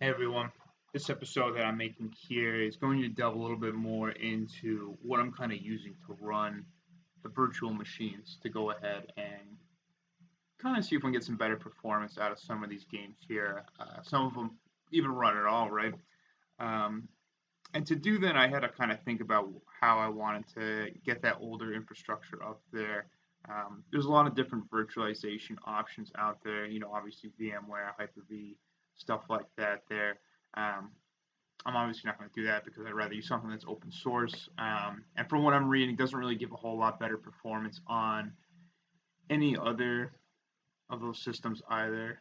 Hey everyone, this episode that I'm making here is going to delve a little bit more into what I'm kind of using to run the virtual machines to go ahead and kind of see if we can get some better performance out of some of these games here. Some of them even run at all, right? Um, and to do that, I had to kind of think about how I wanted to get that older infrastructure up there. There's a lot of different virtualization options out there, obviously VMware, Hyper-V, stuff like that there. Um, I'm obviously not going to do that because I'd rather use something that's open source. And from what I'm reading, it doesn't really give a whole lot better performance on any other of those systems either.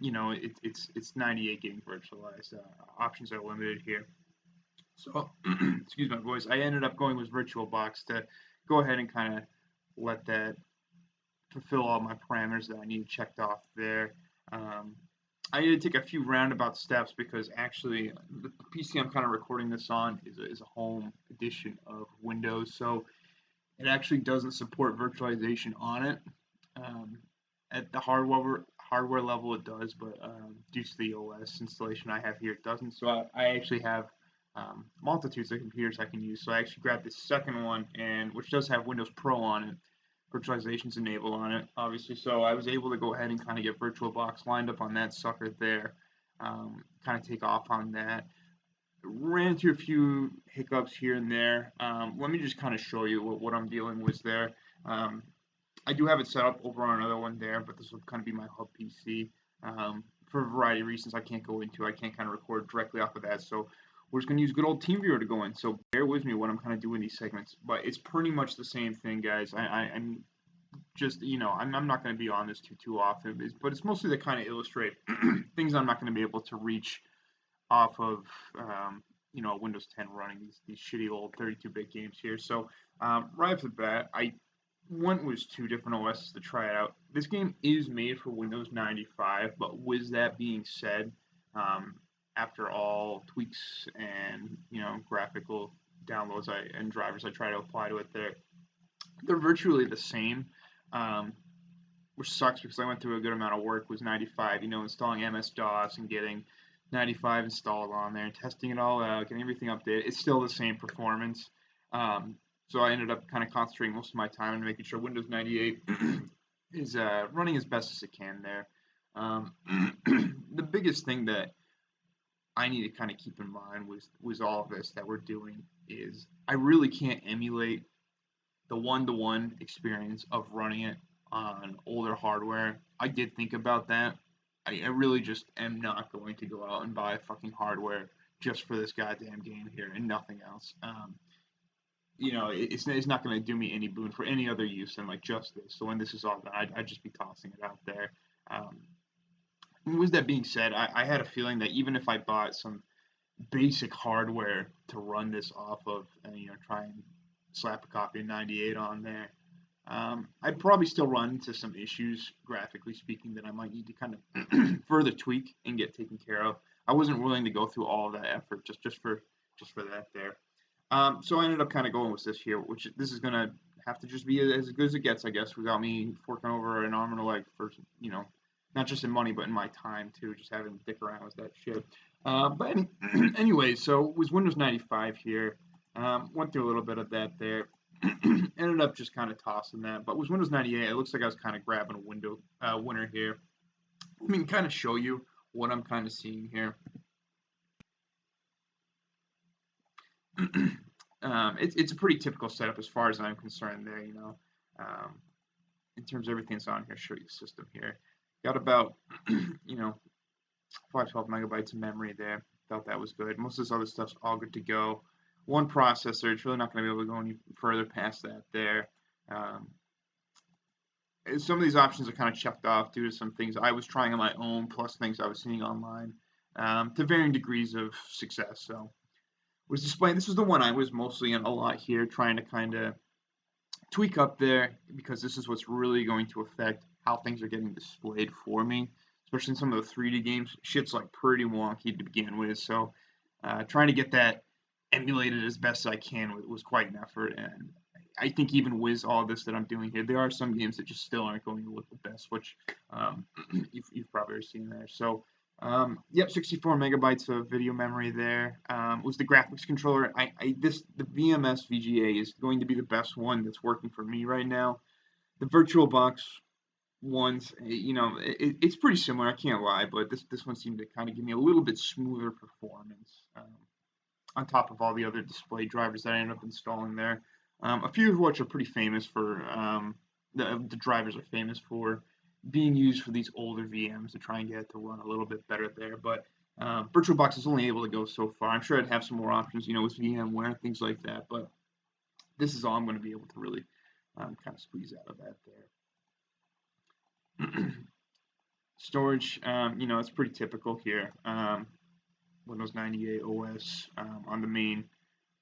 It's 98 getting virtualized. Options are limited here. So, excuse my voice. I ended up going with VirtualBox to go ahead and kind of let that fulfill all my parameters that I need checked off there. Um, I need to take a few roundabout steps because actually the PC I'm kind of recording this on is a home edition of Windows, so it actually doesn't support virtualization on it. Um, at the hardware level, it does, but due to the OS installation I have here, it doesn't. So I actually have multitudes of computers I can use. So I actually grabbed this second one, and which does have Windows Pro on it. Virtualization's enabled on it, obviously. So I was able to go ahead and kind of get VirtualBox lined up on that sucker there. Kind of take off on that. Ran into a few hiccups here and there. Let me just kind of show you what I'm dealing with there. Um, I do have it set up over on another one there, but this will kind of be my hub PC. For a variety of reasons I can't go into. I can't kind of record directly off of that. So we're just going to use good old TeamViewer to go in. So bear with me when I'm kind of doing these segments. But it's pretty much the same thing, guys. I'm just, I'm not going to be on this too often. But it's mostly to kind of illustrate things I'm not going to be able to reach off of, Windows 10 running these shitty old 32-bit games here. So right off the bat, I one was two different OSs to try it out. This game is made for Windows 95, but with that being said, um, after all tweaks and graphical downloads and drivers I try to apply to it, they're virtually the same. Um, which sucks because I went through a good amount of work with 95, installing MS-DOS and getting 95 installed on there and testing it all out, getting everything updated. It's still the same performance. So I ended up kind of concentrating most of my time on making sure Windows 98 is running as best as it can there. Um, the biggest thing that I need to kind of keep in mind was all of this that we're doing is I really can't emulate the one-to-one experience of running it on older hardware. I did think about that. I really just am not going to go out and buy fucking hardware just for this goddamn game here and nothing else. It's not going to do me any boon for any other use than like just this. So when this is all done, I'd just be tossing it out there. Um, with that being said, I had a feeling that even if I bought some basic hardware to run this off of and try and slap a copy of 98 on there, I'd probably still run into some issues, graphically speaking, that I might need to kind of further tweak and get taken care of. I wasn't willing to go through all of that effort just for that there. So I ended up kind of going with this here, which this is gonna have to just be as good as it gets, I guess, without me forking over an arm and a leg for, not just in money but in my time too, just having to dick around with that shit. Anyway, so it was Windows 95 here. Went through a little bit of that there. Ended up just kind of tossing that, but with Windows 98, it looks like I was kind of grabbing a winner here. Let me kind of show you what I'm kind of seeing here. It's a pretty typical setup as far as I'm concerned there, in terms of everything that's on here. Show you the system here. Got about, 512 megabytes of memory there. Thought that was good. Most of this other stuff's all good to go. One processor. It's really not going to be able to go any further past that there. Some of these options are kind of checked off due to some things I was trying on my own, plus things I was seeing online, to varying degrees of success. So was displaying. This was the one I was mostly in a lot here, trying to kind of tweak up there because this is what's really going to affect how things are getting displayed for me, especially in some of the 3D games. Shit's like pretty wonky to begin with, so trying to get that emulated as best as I can was quite an effort. And I think even with all this that I'm doing here, there are some games that just still aren't going to look the best, which you've probably seen there. So Yep, 64 megabytes of video memory there. Was the graphics controller. The VMS VGA is going to be the best one that's working for me right now. The VirtualBox ones, it's pretty similar. I can't lie, but this one seemed to kind of give me a little bit smoother performance. On top of all the other display drivers that I ended up installing there. A few of which are pretty famous for, the drivers are famous for being used for these older VMs to try and get it to run a little bit better there. But VirtualBox is only able to go so far. I'm sure I'd have some more options, with VMware, things like that. But this is all I'm going to be able to really kind of squeeze out of that there. Storage, it's pretty typical here. Windows 98 OS on the main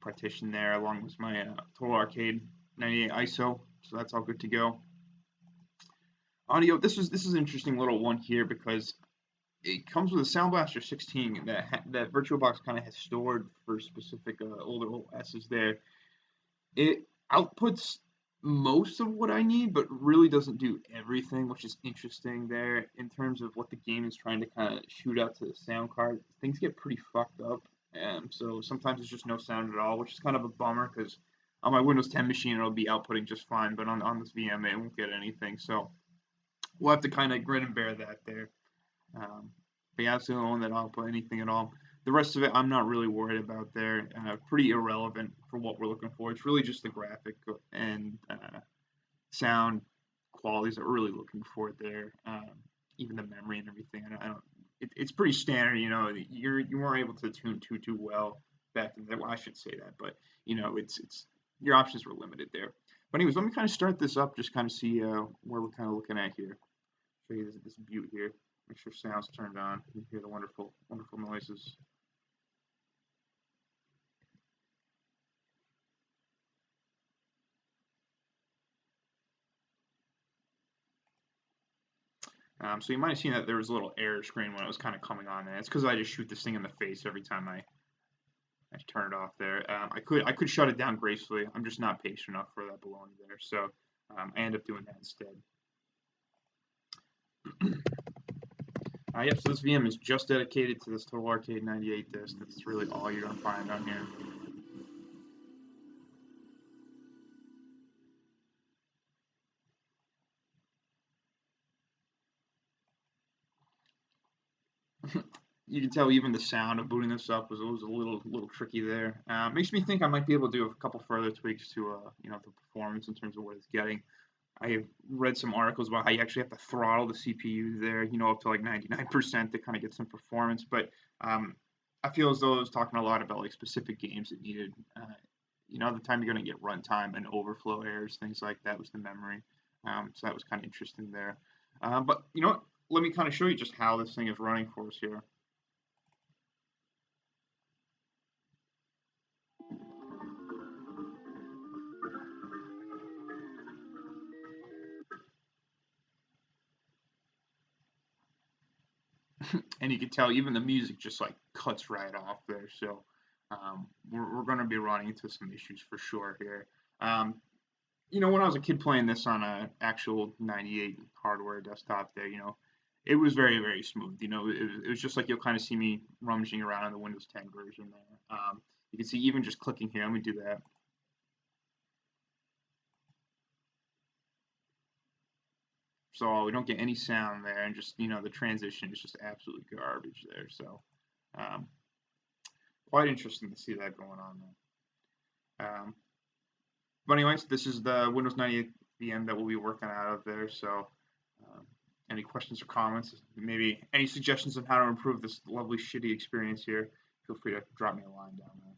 partition there, along with my Total Arcade 98 ISO, so that's all good to go. Audio, this is an interesting little one here because it comes with a Sound Blaster 16 that VirtualBox kind of has stored for specific older OSs there. It outputs most of what I need, but really doesn't do everything, which is interesting there in terms of what the game is trying to kind of shoot out to the sound card. Things get pretty fucked up, so sometimes there's just no sound at all, which is kind of a bummer because on my Windows 10 machine it'll be outputting just fine, but on this VM it won't get anything. So we'll have to kind of grin and bear that there. But yeah, that's the only one that I'll put anything at all. The rest of it, I'm not really worried about there. Pretty irrelevant for what we're looking for. It's really just the graphic and sound qualities that we're really looking for there. Even the memory and everything. I don't. It's pretty standard. You weren't able to tune too well back in the. Well, I should say that, but it's your options were limited there. But anyways, let me kind of start this up. Just kind of see where we're kind of looking at here. Show you this butte here. Make sure sound's turned on. You can hear the wonderful noises. So you might have seen that there was a little error screen when it was kind of coming on, and it's because I just shoot this thing in the face every time I turn it off there. I could shut it down gracefully. I'm just not patient enough for that baloney there, so I end up doing that instead. Yep, so this VM is just dedicated to this Total Arcade 98 disc. That's really all you're going to find on here. You can tell even the sound of booting this up was a little tricky there. Makes me think I might be able to do a couple further tweaks to the performance in terms of what it's getting. I have read some articles about how you actually have to throttle the CPU there, up to like 99% to kind of get some performance. But I feel as though I was talking a lot about like specific games that needed, the time you're going to get runtime and overflow errors, things like that was the memory. So that was kind of interesting there. But you know what? Let me kind of show you just how this thing is running for us here. And you can tell even the music just like cuts right off there. So we're going to be running into some issues for sure here. When I was a kid playing this on an actual 98 hardware desktop there, it was very, very smooth. It was just like you'll kind of see me rummaging around on the Windows 10 version there. You can see even just clicking here. Let me do that. So we don't get any sound there, and just the transition is just absolutely garbage there. So quite interesting to see that going on there. But anyways, this is the Windows 98 VM that we'll be working out of there. So any questions or comments, maybe any suggestions on how to improve this lovely shitty experience here, feel free to drop me a line down there.